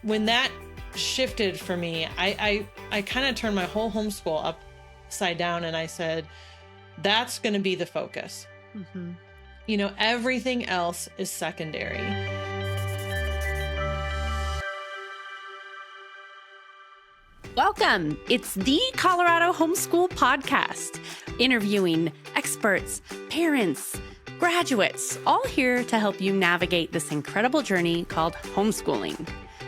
when that shifted for me, I kind of turned my whole homeschool upside down, and I said, that's going to be the focus. Mm-hmm. You know, everything else is secondary. Welcome. It's the Colorado Homeschool Podcast, interviewing experts, parents, graduates, all here to help you navigate this incredible journey called homeschooling.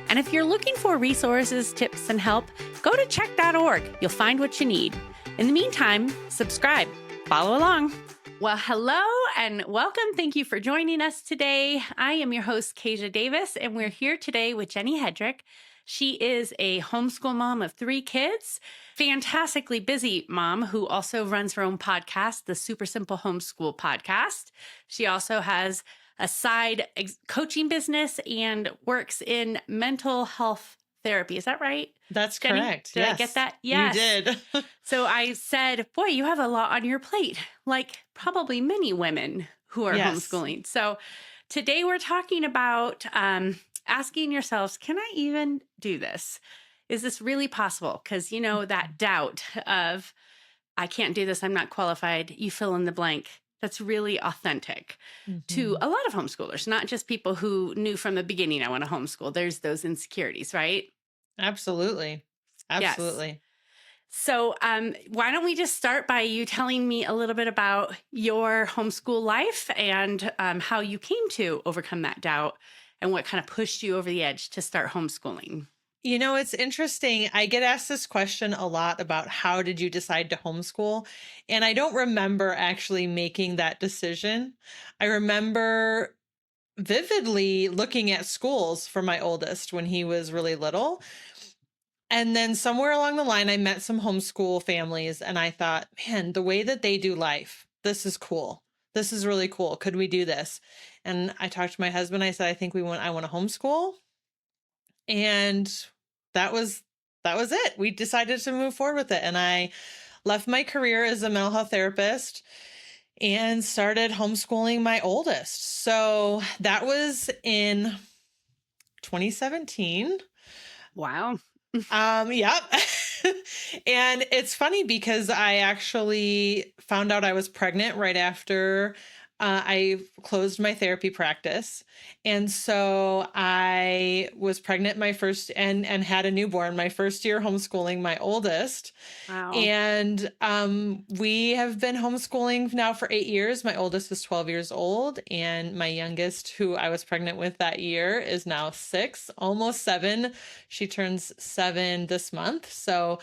And if you're looking for resources, tips, and help, go to check.org. You'll find what you need. In the meantime, subscribe, follow along. Well, hello and welcome. Thank you for joining us today. I am your host, Kasia Davis, and we're here today with Jenny Hedrick. She is a homeschool mom of 3 kids, fantastically busy mom who also runs her own podcast, the Super Simple Homeschool Podcast. She also has a side coaching business and works in mental health therapy. Is that right? That's Jenny? correct. Did yes. I get that? Yes. You did. So I said, boy, you have a lot on your plate, like probably many women who are homeschooling. So today we're talking about asking yourselves, can I even do this? Is this really possible? Because, you know, that doubt of, I can't do this, I'm not qualified, you fill in the blank. That's really authentic to a lot of homeschoolers, not just people who knew from the beginning, I want to homeschool. There's those insecurities, right? Absolutely. Absolutely. Yes. So why don't we just start by you telling me a little bit about your homeschool life and how you came to overcome that doubt and what kind of pushed you over the edge to start homeschooling? You know, it's interesting. I get asked this question a lot about how did you decide to homeschool? And I don't remember actually making that decision. I remember vividly looking at schools for my oldest when he was really little. And then somewhere along the line, I met some homeschool families and I thought, man, the way that they do life, this is cool. This is really cool. Could we do this? And I talked to my husband. I said, I want to homeschool. And that was it. We decided to move forward with it. And I left my career as a mental health therapist and started homeschooling my oldest. So that was in 2017. Wow. Yep. And it's funny because I actually found out I was pregnant right after I closed my therapy practice. And so I was pregnant my first and had a newborn, my first year homeschooling my oldest. Wow. And we have been homeschooling now for 8 years. My oldest is 12 years old, and my youngest, who I was pregnant with that year, is now 6, almost 7. She turns 7 this month. So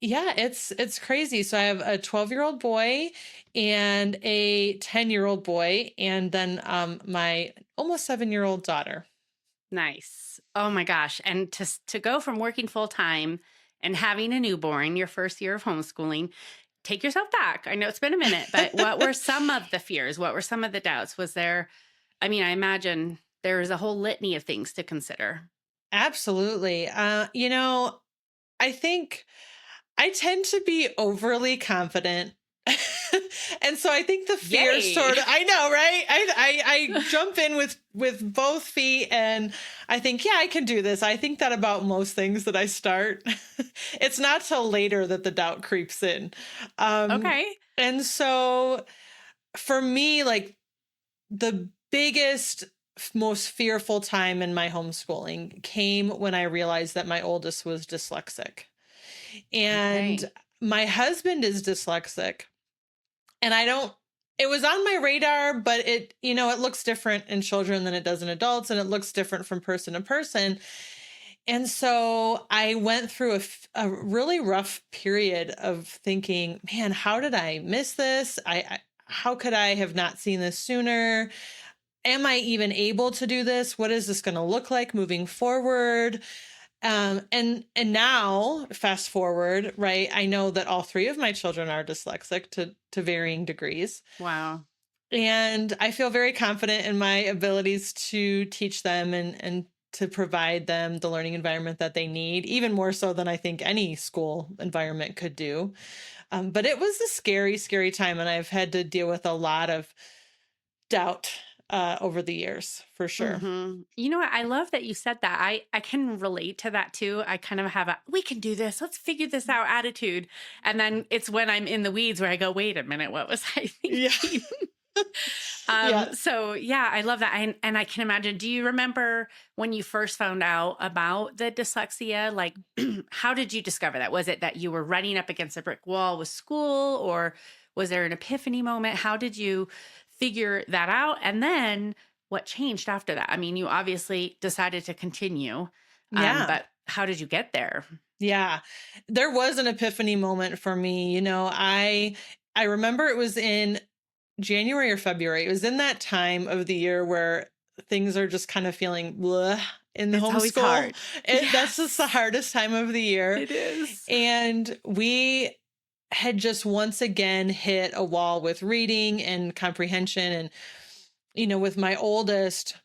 yeah, it's crazy. So I have a 12-year-old boy and a 10-year-old boy, and then my almost 7-year-old daughter. Nice. Oh my gosh. And to go from working full time and having a newborn, your first year of homeschooling, take yourself back. I know it's been a minute, but what were some of the fears? What were some of the doubts? Was there, I mean, I imagine there was a whole litany of things to consider. Absolutely. You know, I think I tend to be overly confident. And so I think the fear sort of, I know, right? I jump in with both feet and I think, yeah, I can do this. I think that about most things that I start. It's not till later that the doubt creeps in. Okay. And so for me, like the biggest, most fearful time in my homeschooling came when I realized that my oldest was dyslexic. And my husband is dyslexic. And it was on my radar, but it looks different in children than it does in adults. And it looks different from person to person. And so I went through a really rough period of thinking, man, how did I miss this? How could I have not seen this sooner? Am I even able to do this? What is this going to look like moving forward? And now fast forward, right? I know that all 3 of my children are dyslexic to varying degrees. Wow. And I feel very confident in my abilities to teach them and to provide them the learning environment that they need, even more so than I think any school environment could do. But it was a scary, scary time. And I've had to deal with a lot of doubt over the years, for sure. You know what? I love that you said that. I can relate to that too. I kind of have a, we can do this. Let's figure this out attitude. And then it's when I'm in the weeds where I go, wait a minute, what was I Yeah. thinking? Yeah. So yeah, I love that. And I can imagine, do you remember when you first found out about the dyslexia? Like, how did you discover that? Was it that you were running up against a brick wall with school, or was there an epiphany moment? How did you figure that out? And then what changed after that? I mean, you obviously decided to continue, Yeah. but how did you get there? Yeah. There was an epiphany moment for me. I remember it was in January or February. It was in that time of the year where things are just kind of feeling bleh in the It's always homeschool. hard. That's just the hardest time of the year. It is. And we had just once again hit a wall with reading and comprehension. And, with my oldest,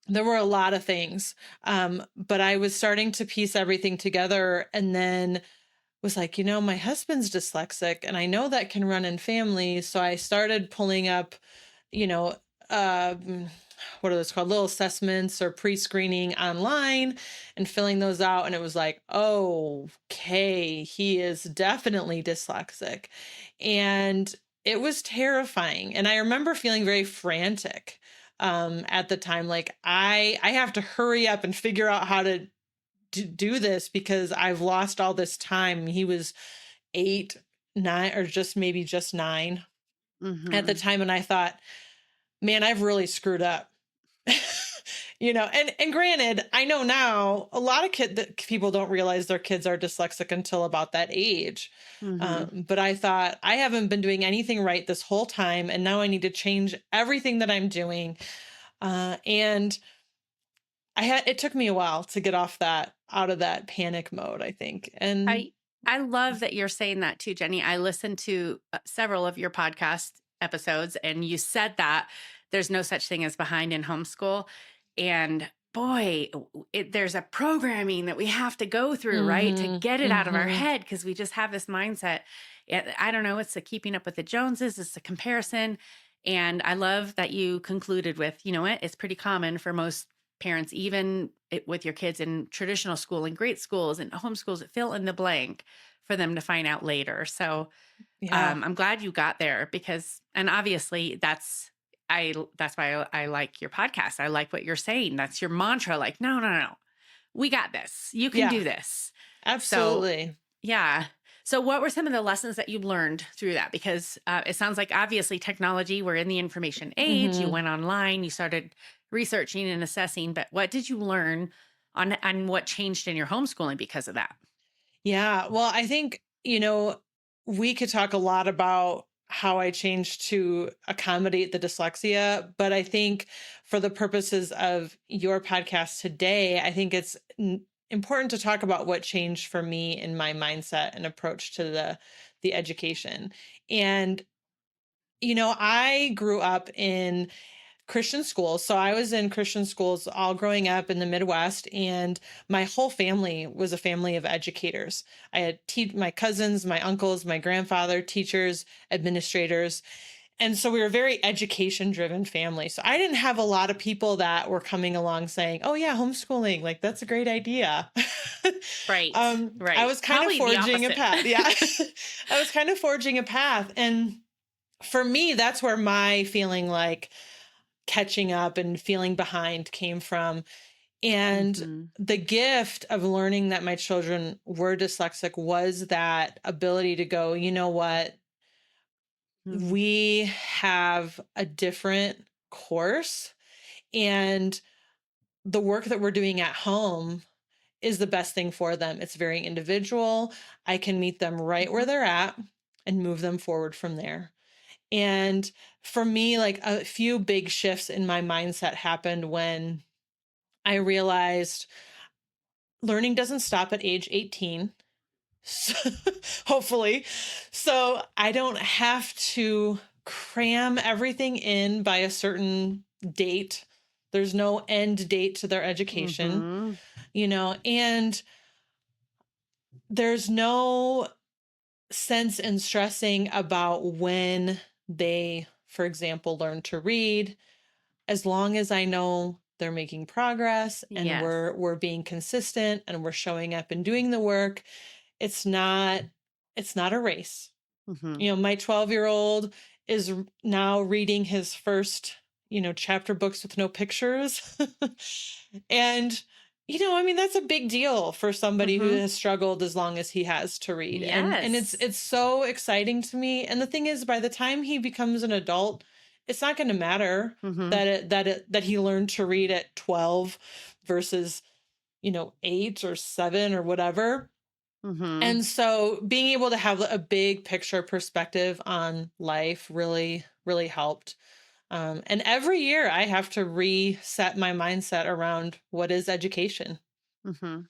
there were a lot of things. But I was starting to piece everything together, and then was like, my husband's dyslexic and I know that can run in families. So I started pulling up, what are those called? Little assessments or pre-screening online and filling those out. And it was like, oh, okay, he is definitely dyslexic. And it was terrifying. And I remember feeling very frantic at the time. Like I have to hurry up and figure out how to do this because I've lost all this time. He was 8, 9, or maybe just 9 at the time. And I thought, man, I've really screwed up. And granted, I know now a lot of people don't realize their kids are dyslexic until about that age. But I thought I haven't been doing anything right this whole time. And now I need to change everything that I'm doing. And it took me a while to get out of that panic mode, I think. And I love that you're saying that too, Jenny. I listened to several of your podcast episodes, and you said that there's no such thing as behind in homeschool. And boy, there's a programming that we have to go through, right? To get it out of our head, because we just have this mindset. I don't know, it's the keeping up with the Joneses, it's the comparison. And I love that you concluded with, it's pretty common for most parents, even with your kids in traditional school and great schools and homeschools, fill in the blank for them to find out later. So I'm glad you got there and obviously that's why I like your podcast. I like what you're saying. That's your mantra. Like, no, we got this. You can do this. Absolutely. So, yeah. So what were some of the lessons that you learned through that? Because it sounds like obviously technology, we're in the information age. You went online, you started researching and assessing, but what did you learn on what changed in your homeschooling because of that? Yeah. Well, I think, we could talk a lot about how I changed to accommodate the dyslexia, but I think for the purposes of your podcast today, I think it's important to talk about what changed for me in my mindset and approach to the education. And, I grew up in Christian schools. So I was in Christian schools all growing up in the Midwest, and my whole family was a family of educators. I had my cousins, my uncles, my grandfather, teachers, administrators. And so we were a very education driven family. So I didn't have a lot of people that were coming along saying, oh yeah, homeschooling, like that's a great idea. Right. Right. I was kind of forging a path. Yeah. I was kind of forging a path. And for me, that's where my feeling like catching up and feeling behind came from. And the gift of learning that my children were dyslexic was that ability to go, you know what? We have a different course, and the work that we're doing at home is the best thing for them. It's very individual. I can meet them right where they're at and move them forward from there. And for me, like a few big shifts in my mindset happened when I realized learning doesn't stop at age 18. So, hopefully. So I don't have to cram everything in by a certain date. There's no end date to their education, and there's no sense in stressing about when they, for example, learn to read as long as I know they're making progress and Yes. we're being consistent and we're showing up and doing the work, it's not a race. Hmm. You know, my 12-year-old is now reading his first, chapter books with no pictures. And, I mean, that's a big deal for somebody who Hmm. has struggled as long as he has to read. And Yes. it's so exciting to me. And the thing is, by the time he becomes an adult, it's not going to matter Hmm. that he learned to read at 12 versus, 8 or 7 or whatever. Hmm. And so being able to have a big picture perspective on life really, really helped. And every year I have to reset my mindset around what is education. Hmm.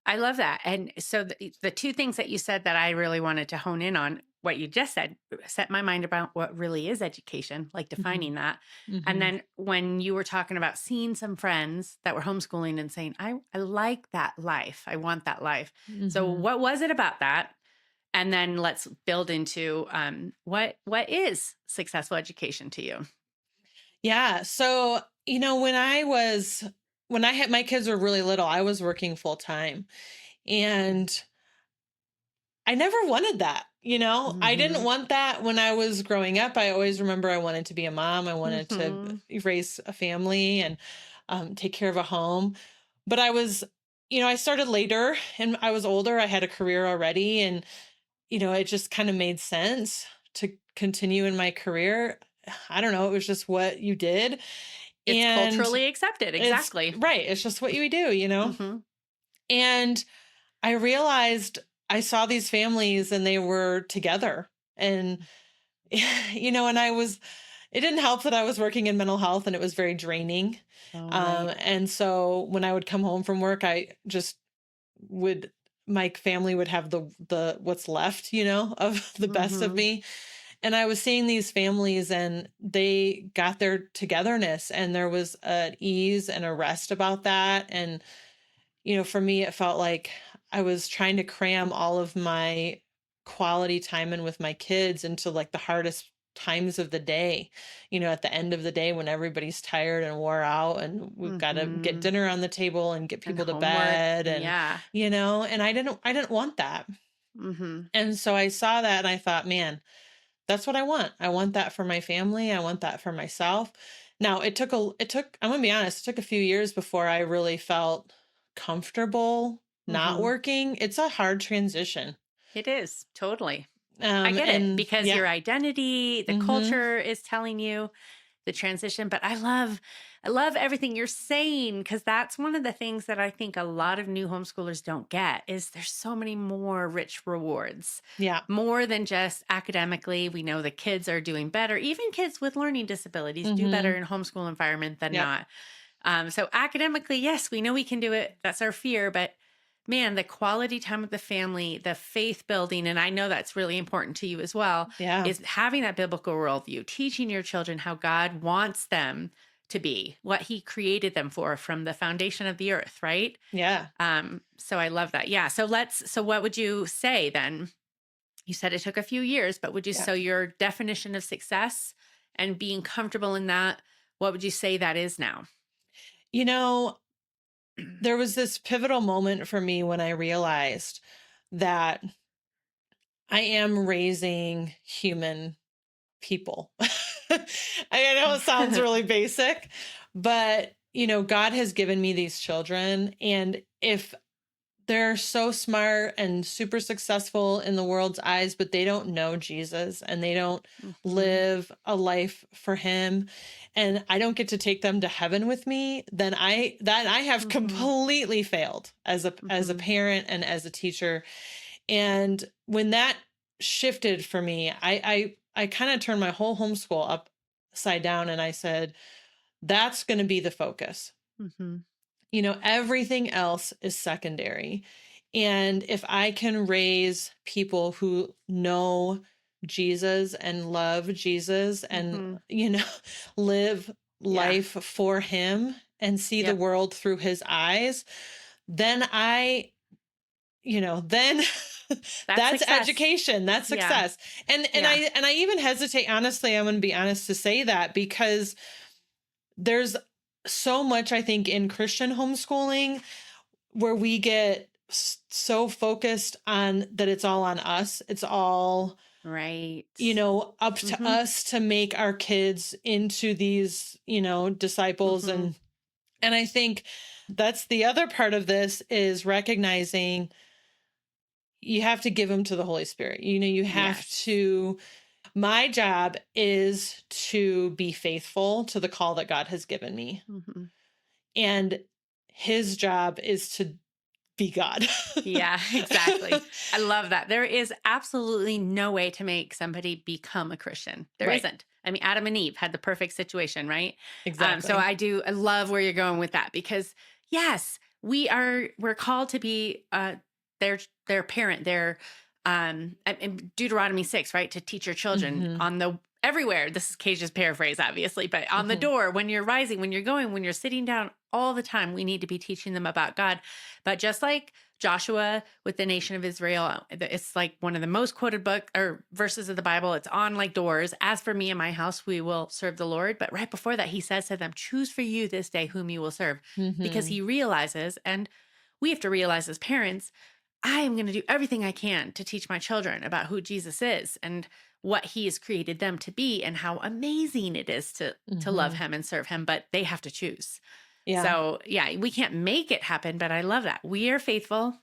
I love that. And so the two things that you said that I really wanted to hone in on, what you just said, set my mind about what really is education, like Hmm. defining that. And Hmm. then when you were talking about seeing some friends that were homeschooling and saying, I like that life. I want that life. So Hmm. what was it about that? And then let's build into what is successful education to you? Yeah. So, when I had my kids were really little, I was working full time. And I never wanted that. I didn't Hmm. want that when I was growing up. I always remember I wanted to be a mom. I wanted to Hmm. raise a family and take care of a home. But I started later and I was older. I had a career already. And, it just kind of made sense to continue in my career. I don't know. It was just what you did. It's And culturally accepted. it's Exactly. right. It's just what you do. Hmm. And I realized I saw these families and they were together. And, and it didn't help that I was working in mental health and it was very draining. Oh, right. And so when I would come home from work, would, my family would have the what's left, of the best of Hmm. me. And I was seeing these families and they got their togetherness and there was an ease and a rest about that. And for me, it felt like I was trying to cram all of my quality time in with my kids into like the hardest times of the day, at the end of the day when everybody's tired and wore out and we've got to get Hmm. dinner on the table and get And people to homework. bed and, Yeah. and I didn't want that. Hmm. And so I saw that and I thought, man, that's what I want. I want that for my family. I want that for myself. Now I'm gonna be honest, it took a few years before I really felt comfortable not Hmm. working. It's a hard transition. It is totally. I get it And because yeah. your identity, the Mm-hmm. culture is telling you the transition. But I love everything you're saying because that's one of the things that I think a lot of new homeschoolers don't get is there's so many more rich rewards, Yeah. more than just academically. We know the kids are doing better. Even kids with learning disabilities do better Mm-hmm. in homeschool environment than Yep. not. So academically, yes, we know we can do it. That's our fear, but man, the quality time with the family, the faith building, and I know that's really important to you as well, Yeah. is having that biblical worldview, teaching your children how God wants them to be, what he created them for from the foundation of the earth, right? Yeah. So I love that. Yeah. So what would you say then? You said it took a few years, but Yeah. so your definition of success and being comfortable in that, what would you say that is now? You know, there was this pivotal moment for me when I realized that I am raising human people. I know it sounds really basic, but God has given me these children. And if they're so smart and super successful in the world's eyes, but they don't know Jesus and they don't Hmm. live a life for him, and I don't get to take them to heaven with me, then I have Hmm. completely failed as a Hmm. parent and as a teacher. And when that shifted for me, I kind of turned my whole homeschool upside down and I said, that's going to be the focus. Hmm. Everything else is secondary. And if I can raise people who know Jesus and love Jesus and, Hmm. live Yeah. life for him and see the Yep. world through his eyes, then then That's that's success. education, that's Yeah. success. And Yeah. I even hesitate, honestly, I'm going to be honest to say that because there's so much, I think, in Christian homeschooling where we get so focused on that it's all on us. It's all, Right. up to us to make our kids into these, disciples. Mhm. And I think that's the other part of this is recognizing you have to give them to the Holy Spirit. You have Yes. to, my job is to be faithful to the call that God has given me. Mhm. And his job is to be God. Yeah, exactly. I love that. There is absolutely no way to make somebody become a Christian. There Right. not I mean, Adam and Eve had the perfect situation, right? So Exactly. I love where you're going with that because yes, we're called to be their parent, their in Deuteronomy 6, right? To teach your children Hmm. on the everywhere. This is Cage's paraphrase, obviously, but on the Hmm. door, when you're rising, when you're going, when you're sitting down, all the time, we need to be teaching them about God. But just like Joshua with the nation of Israel, it's like one of the most quoted book or verses of the Bible. It's on like doors. As for me and my house, we will serve the Lord. But right before that, he says to them, choose for you this day whom you will serve, because Hmm. he realizes, and we have to realize as parents, I am going to do everything I can to teach my children about who Jesus is and what he has created them to be and how amazing it is to love Hmm. him and serve him, but they have to choose. Yeah. So, yeah, we can't make it happen, but I love that. We are faithful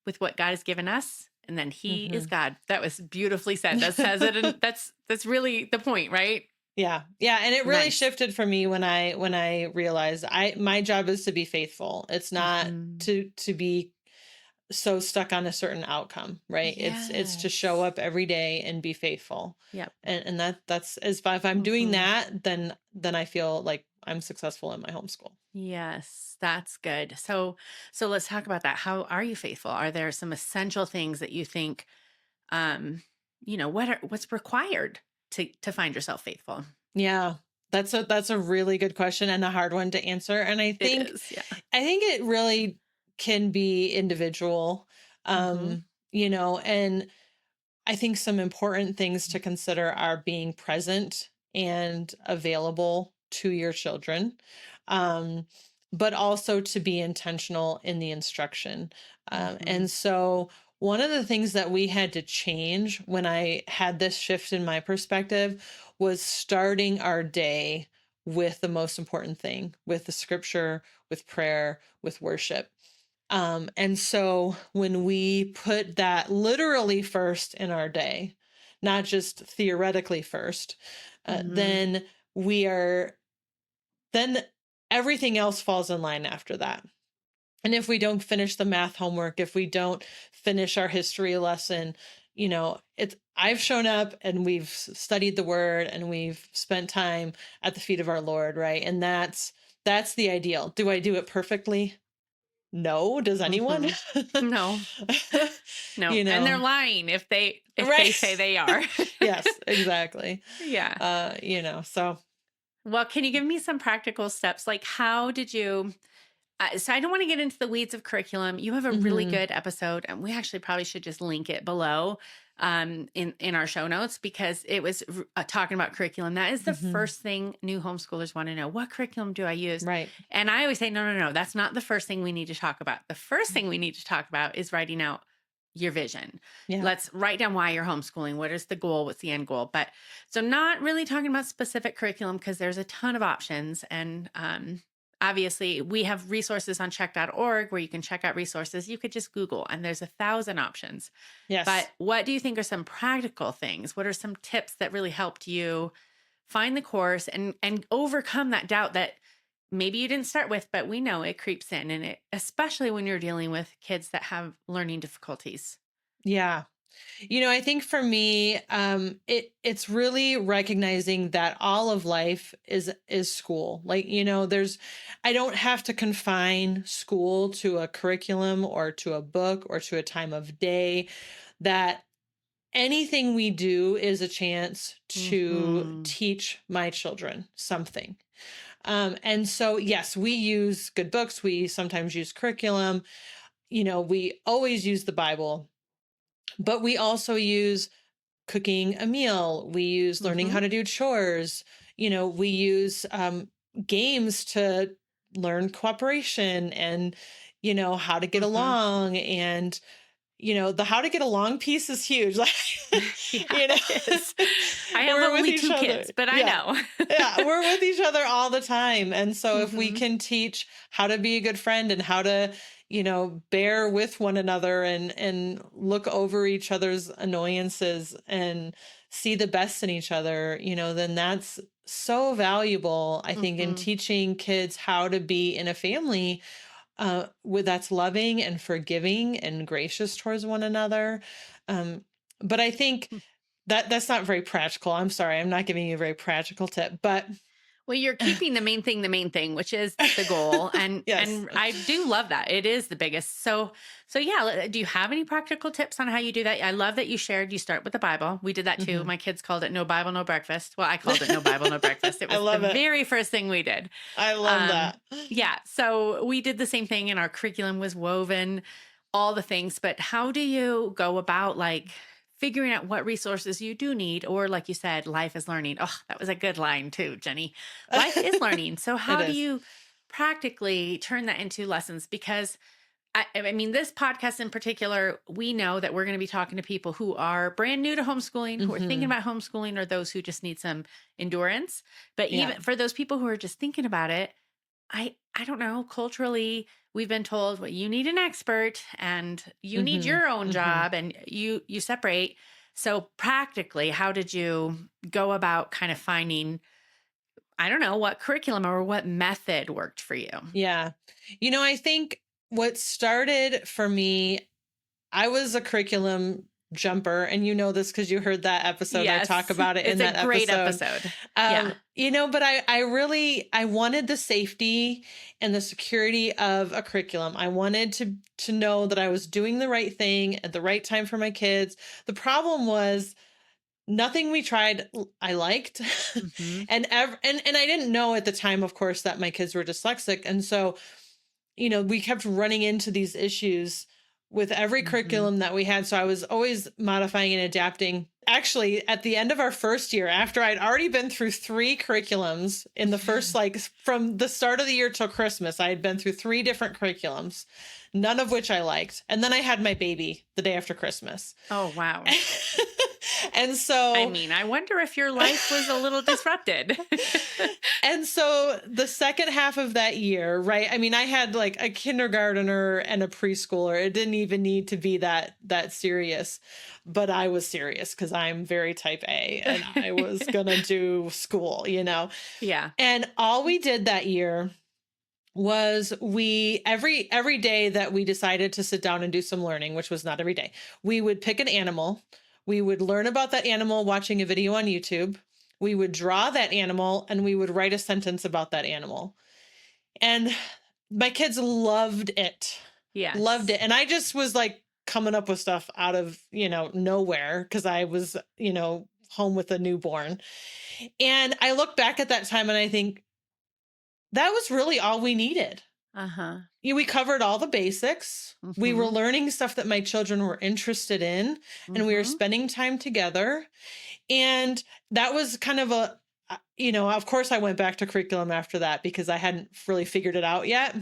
with what God has given us, and then he is Hmm. God. That was beautifully said. That says it, and that's really the point, right? Yeah. Yeah. And it really Nice. shifted for me when I realized my job is to be faithful. It's not Mhm. to be so stuck on a certain outcome, right? It's to show Yes. up every day and be faithful. Yep. And that's as if I'm doing Mhm. that, then I feel like I'm successful in my homeschool. Yes, that's good. So let's talk about that. How are you faithful? Are there some essential things that you think um what's required to find yourself faithful? Yeah. That's a really good question and a hard one to answer. And I It think is, yeah. I think it really can be individual. Mhm. And I think some important things to consider are being present and available to your children, um, but also to be intentional in the instruction. Mhm. And so, one of the things that we had to change when I had this shift in my perspective was starting our day with the most important thing, with the scripture, with prayer, with worship. And so when we put that literally first in our day, not just theoretically first, Mhm. then we are, then everything else falls in line after that. And if we don't finish the math homework, if we don't finish our history lesson, I've shown up and we've studied the word and we've spent time at the feet of our Lord, right? And that's the ideal. Do I do it perfectly? No. Does anyone? Mhm. No. No. you And they're know, lying if they say right? they are. Yes, exactly. Yeah. So Well, can you give me some practical steps? Like, how did you? So, I don't want to get into the weeds of curriculum. You have a really mhm, good episode, and we actually probably should just link it below in our show notes because it was talking about curriculum. That is the mhm, first thing new homeschoolers want to know. What curriculum do I use? right. And I always say, no, no, no. That's not the first thing we need to talk about. The first thing we need to talk about is writing out your vision. Yeah. Let's write down why you're homeschooling. What is the goal? What's the end goal? But so not really talking about specific curriculum because there's a ton of options. And obviously we have resources on check.org where you can check out resources. You could just Google and there's 1,000 options. But Yes. what do you think are some practical things? What are some tips that really helped you find the course and overcome that doubt that maybe you didn't start with, but we know it creeps in and it, especially when you're dealing with kids that have learning difficulties. Yeah. I think for me, it's really recognizing that all of life is school. Like, I don't have to confine school to a curriculum or to a book or to a time of day. That anything we do is a chance to Hmm. teach my children something. And so, yes, we use good books. We sometimes use curriculum. We always use the Bible, but we also use cooking a meal. We use learning Hmm. how to do chores. We use games to learn cooperation and, how to get Hmm. along. And, the how to get along piece is huge. Like, Yeah, you know, it is. I have we're with only each two other. kids, but I Yeah. know. Yeah. We're with each other all the time. And so if we Hmm. can teach how to be a good friend and how to, bear with one another and look over each other's annoyances and see the best in each other, then that's so valuable, I think, in Hmm. teaching kids how to be in a family with that's loving and forgiving and gracious towards one another. Um, but I think that's not very practical. I'm sorry, I'm not giving you a very practical tip, but Well, you're keeping the main thing, which is the goal, yes. and I do love that. It is the biggest. So yeah. Do you have any practical tips on how you do that? I love that you shared. You start with the Bible. We did that too. Mhm. My kids called it "No Bible, No Breakfast." Well, I called it "No Bible, No Breakfast." It I was the love it. very first thing we did. I love Um, that. yeah. So we did the same thing, and our curriculum was woven, all the things. But how do you go about like figuring out what resources you do need? Or like you said, life is learning. Oh, that was a good line too, Jenny. Life is learning. So It how do is. you practically turn that into lessons? Because I mean, this podcast in particular, we know that we're going to be talking to people who are brand new to homeschooling, who are thinking Mhm. about homeschooling, or those who just need some endurance. But Yeah. even for those people who are just thinking about it, I don't know, culturally, we've been told, well, you need an expert and you need Mhm. your own Mhm. job, and you separate. So practically, how did you go about kind of finding, I don't know, what curriculum or what method worked for you? Yeah. I think what started for me, I was a curriculum jumper, and you know this because you heard that episode. I talk Yes, about it in it's a that great episode. episode. Yeah. But I really I wanted the safety and the security of a curriculum. I wanted to know that I was doing the right thing at the right time for my kids. The problem was nothing we tried I liked. Hmm. And I didn't know at the time, of course, that my kids were dyslexic. And so we kept running into these issues with every Hmm. curriculum that we had. So I was always modifying and adapting. Actually, at the end of our first year, after I'd already been through three curriculums in the first, like from the start of the year till Christmas, I had been through three different curriculums, none of which I liked. And then I had my baby the day after Christmas. Oh, wow. And I so mean, I wonder if your life was a little disrupted. And so the second half of that year, right? I mean, I had like a kindergartner and a preschooler. It didn't even need to be that serious, but I was serious because I'm very type A and I was gonna do school. Yeah. And all we did that year was we every day that we decided to sit down and do some learning, which was not every day, we would pick an animal. We would learn about that animal watching a video on YouTube. We would draw that animal and we would write a sentence about that animal. And my kids loved it. Loved Yes. it. And I just was like coming up with stuff out of, nowhere because I was, home with a newborn. And I look back at that time and I think that was really all we needed. Uh-huh. We covered all the basics. We were Mhm. learning stuff that my children were interested in, and we were Mhm. spending time together. And that was kind of of course, I went back to curriculum after that because I hadn't really figured it out yet.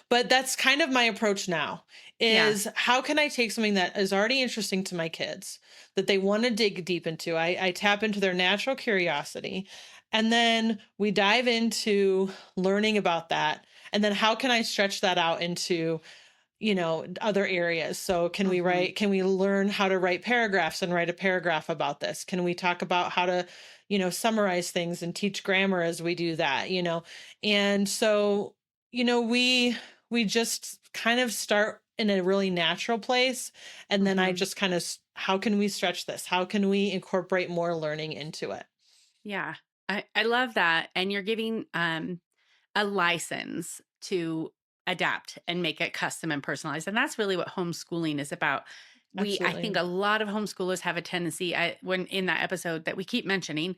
But that's kind of my approach now Yeah. is how can I take something that is already interesting to my kids that they want to dig deep into? I tap into their natural curiosity. And then we dive into learning about that. And then how can I stretch that out into other areas? So Mhm. can we learn how to write paragraphs and write a paragraph about this? Can we talk about how to summarize things and teach grammar as we do that? And so we just kind of start in a really natural place, and then I Mhm. just kind of how can we stretch this? How can we incorporate more learning into it? Yeah. I love that. And you're giving a license to adapt and make it custom and personalized. And that's really what homeschooling is about. I think Absolutely. a lot of homeschoolers have a tendency, when in that episode that we keep mentioning,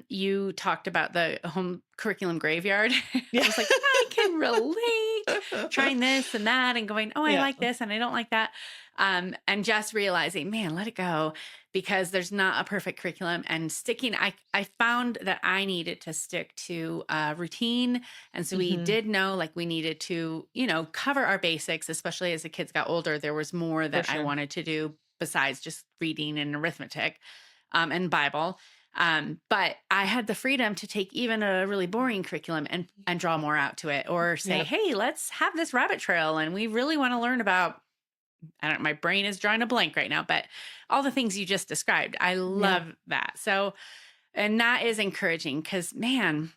you talked about the home curriculum graveyard. I Yeah. was like, I can relate, trying this and that and going, oh, I Yeah. like this and I don't like that. And just realizing, man, let it go. because there's not a perfect curriculum, and I found that I needed to stick to a routine. And so we did know, like, we needed to, cover our basics, especially as the kids got older. There was more that I wanted to do besides just reading and arithmetic, and Bible. But I had the freedom to take even a really boring curriculum and draw more out to it, or say, hey, let's have this rabbit trail. And we really want to learn about, my brain is drawing a blank right now, but all the things you just described. I love that. So, and that is encouraging, because man,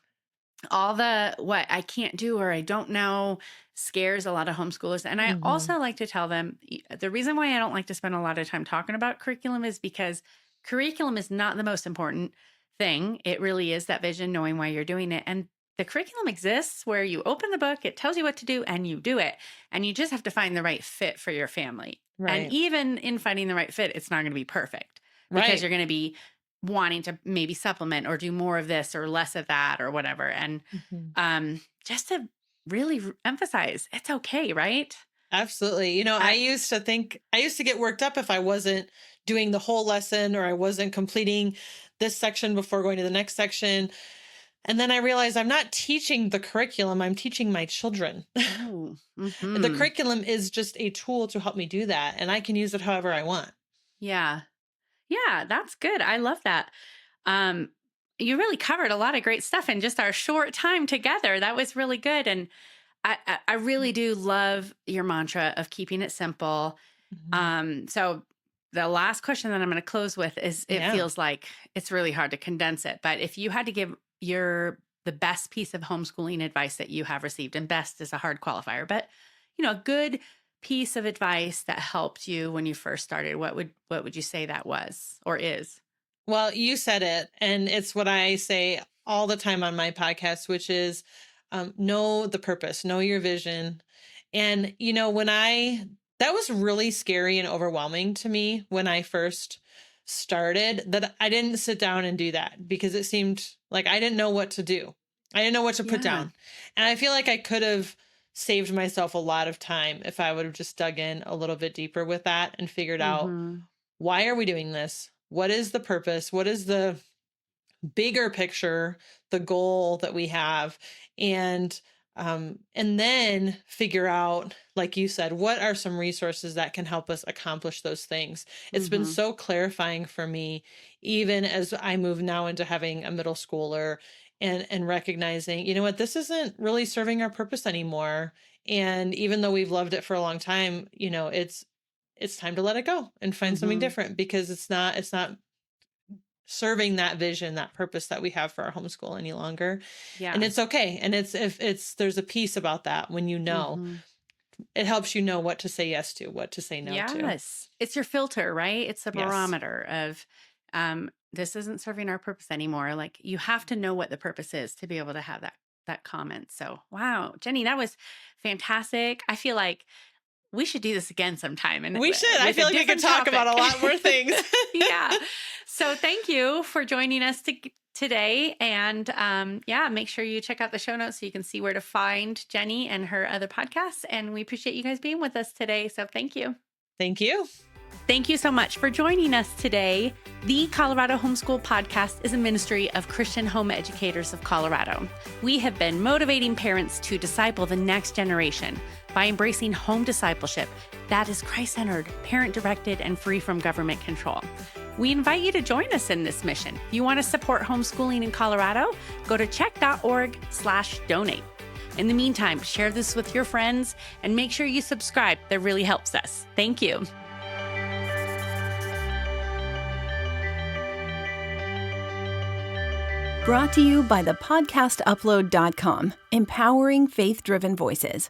all the what I can't do or I don't know scares a lot of homeschoolers. And I also like to tell them, the reason why I don't like to spend a lot of time talking about curriculum is because curriculum is not the most important thing. It really is that vision, knowing why you're doing it. And the curriculum exists where you open the book, it tells you what to do, and you do it. And you just have to find the right fit for your family. Right. And even in finding the right fit, it's not going to be perfect, because you're going to be wanting to maybe supplement or do more of this or less of that or whatever. And just to really emphasize, it's okay, right? Absolutely. I used to get worked up if I wasn't doing the whole lesson, or I wasn't completing this section before going to the next section. And then I realized I'm not teaching the curriculum, I'm teaching my children. Oh, The curriculum is just a tool to help me do that, and I can use it however I want. Yeah. Yeah, that's good. I love that. You really covered a lot of great stuff in just our short time together. That was really good. And I really do love your mantra of keeping it simple. So the last question that I'm going to close with is, it feels like it's really hard to condense it, but if you had to give the best piece of homeschooling advice that you have received, and best is a hard qualifier, but a good piece of advice that helped you when you first started, what would you say that was or is? Well, you said it, and it's what I say all the time on my podcast, which is know the purpose, know your vision. And, that was really scary and overwhelming to me when I first started, that I didn't sit down and do that, because it seemed like I didn't know what to do. I didn't know what to put down. And I feel like I could have saved myself a lot of time if I would have just dug in a little bit deeper with that and figured out, why are we doing this? What is the purpose? What is the bigger picture, the goal that we have? And then figure out, like you said, what are some resources that can help us accomplish those things? It's been so clarifying for me, even as I move now into having a middle schooler, and recognizing, this isn't really serving our purpose anymore. And even though we've loved it for a long time, it's time to let it go and find something different, because it's not serving that vision, that purpose that we have for our homeschool any longer. Yeah. And it's okay. And there's a piece about that when it helps you know what to say yes to, what to say no to. Yes. It's your filter, right? It's a barometer of, this isn't serving our purpose anymore. Like, you have to know what the purpose is to be able to have that comment. So, wow, Jenny, that was fantastic. I feel like we should do this again sometime. And we should. I feel like we could talk about a lot more things. Yeah. So thank you for joining us today. And make sure you check out the show notes so you can see where to find Jenny and her other podcasts. And we appreciate you guys being with us today. So thank you. Thank you. Thank you so much for joining us today. The Colorado Homeschool Podcast is a ministry of Christian Home Educators of Colorado. We have been motivating parents to disciple the next generation by embracing home discipleship that is Christ-centered, parent-directed, and free from government control. We invite you to join us in this mission. If you want to support homeschooling in Colorado, go to check.org/donate. In the meantime, share this with your friends and make sure you subscribe. That really helps us. Thank you. Brought to you by thepodcastupload.com, empowering faith-driven voices.